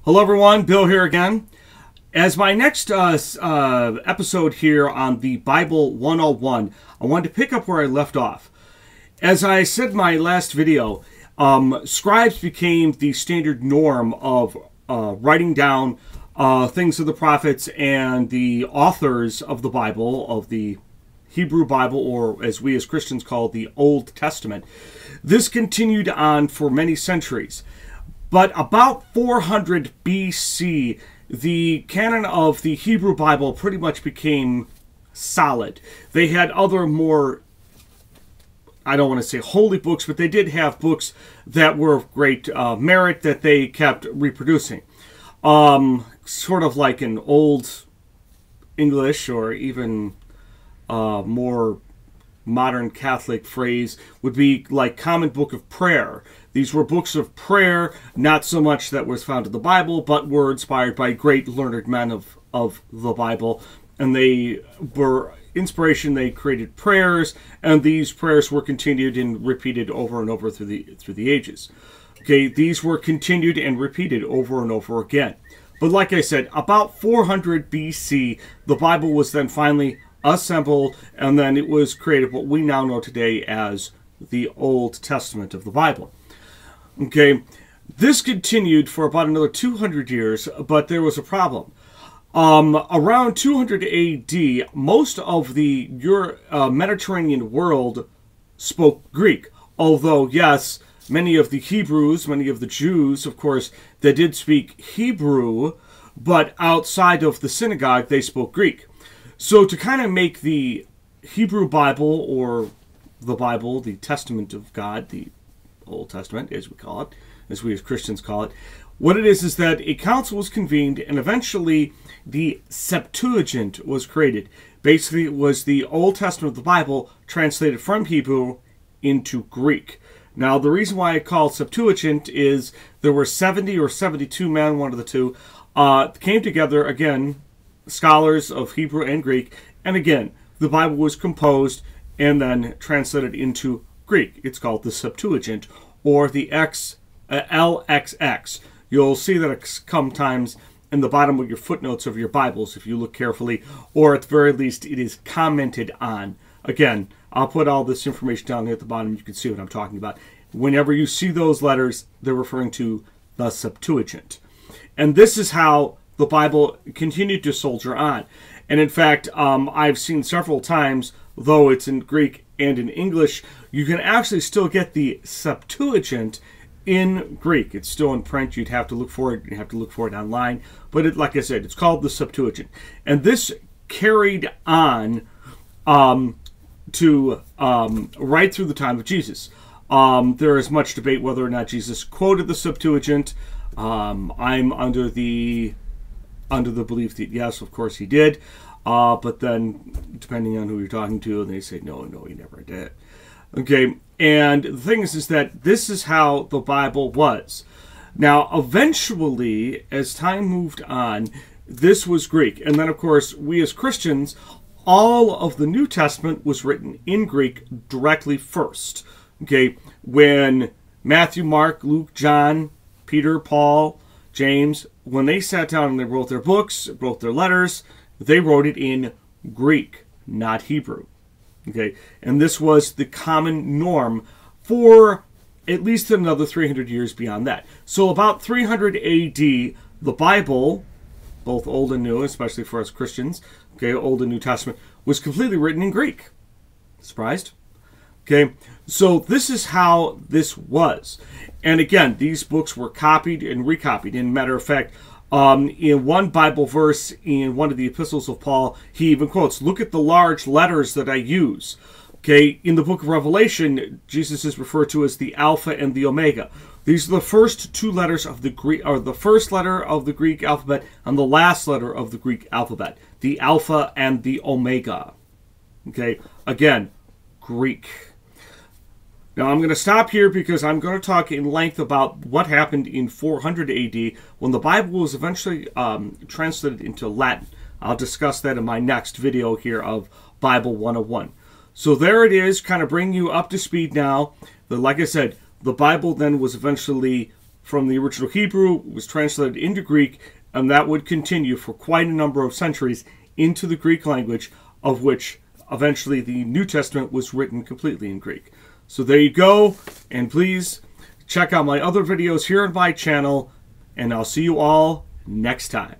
Hello everyone, Bill here again. As my next episode here on the Bible 101, I wanted to pick up where I left off. As I said in my last video, scribes became the standard norm of writing down things of the prophets and the authors of the Bible, of the Hebrew Bible, or as we as Christians call the Old Testament. This continued on for many centuries. But about 400 BC, the canon of the Hebrew Bible pretty much became solid. They had other more, I don't want to say holy books, but they did have books that were of great merit that they kept reproducing. Sort of like an Old English, or even more modern Catholic phrase would be like Common Book of Prayer. These were books of prayer, not so much that was found in the Bible, but were inspired by great learned men of the Bible. And they were inspiration. They created prayers, and these prayers were continued and repeated over and over through the ages. Okay, these were continued and repeated over and over again. But like I said, about 400 BC, the Bible was then finally assembled, and then it was created what we now know today as the Old Testament of the Bible. Okay, this continued for about another 200 years, but there was a problem. Around 200 AD, most of the Mediterranean world spoke Greek, although, yes, many of the Hebrews, many of the Jews, of course, they did speak Hebrew, but outside of the synagogue, they spoke Greek. So to kind of make the Hebrew Bible, or the Bible, the Testament of God, the Old Testament, as we call it, as we as Christians call it, what it is that a council was convened, and eventually the Septuagint was created. Basically, it was the Old Testament of the Bible translated from Hebrew into Greek. Now, the reason why I call it Septuagint is there were 70 or 72 men, one of the two, came together, again, scholars of Hebrew and Greek, and again, the Bible was composed and then translated into Greek. It's called the Septuagint, or the LXX. You'll see that it sometimes in the bottom of your footnotes of your Bibles, if you look carefully, or at the very least, it is commented on. Again, I'll put all this information down here at the bottom. You can see what I'm talking about. Whenever you see those letters, they're referring to the Septuagint. And this is how the Bible continued to soldier on. And in fact, I've seen several times, though it's in Greek and in English, you can actually still get the Septuagint in Greek. It's still in print. You'd have to look for it. You have to look for it online. But like I said, it's called the Septuagint. And this carried on to right through the time of Jesus. There is much debate whether or not Jesus quoted the Septuagint. I'm under the belief that yes, of course he did, but then depending on who you're talking to, they say no, he never did. Okay, and the thing is that this is how the Bible was. Now, eventually, as time moved on, this was Greek, and then of course we as Christians, all of the New Testament was written in Greek directly first. Okay, when Matthew, Mark, Luke, John, Peter, Paul, James, when they sat down and they wrote their books, wrote their letters, they wrote it in Greek, not Hebrew. Okay, and this was the common norm for at least another 300 years beyond that. So about 300 AD, the Bible, both Old and New, especially for us Christians, okay, Old and New Testament, was completely written in Greek. Surprised? Okay, so this is how this was. And again, these books were copied and recopied. In matter of fact, in one Bible verse, in one of the epistles of Paul, he even quotes, "Look at the large letters that I use." Okay, in the book of Revelation, Jesus is referred to as the Alpha and the Omega. These are the first two letters of the Greek, or the first letter of the Greek alphabet and the last letter of the Greek alphabet. The Alpha and the Omega. Okay, again, Greek. Now, I'm going to stop here because I'm going to talk in length about what happened in 400 AD when the Bible was eventually translated into Latin. I'll discuss that in my next video here of Bible 101. So there it is, kind of bringing you up to speed now. Like I said, the Bible then was eventually from the original Hebrew, was translated into Greek, and that would continue for quite a number of centuries into the Greek language, of which eventually the New Testament was written completely in Greek. So there you go, and please check out my other videos here on my channel, and I'll see you all next time.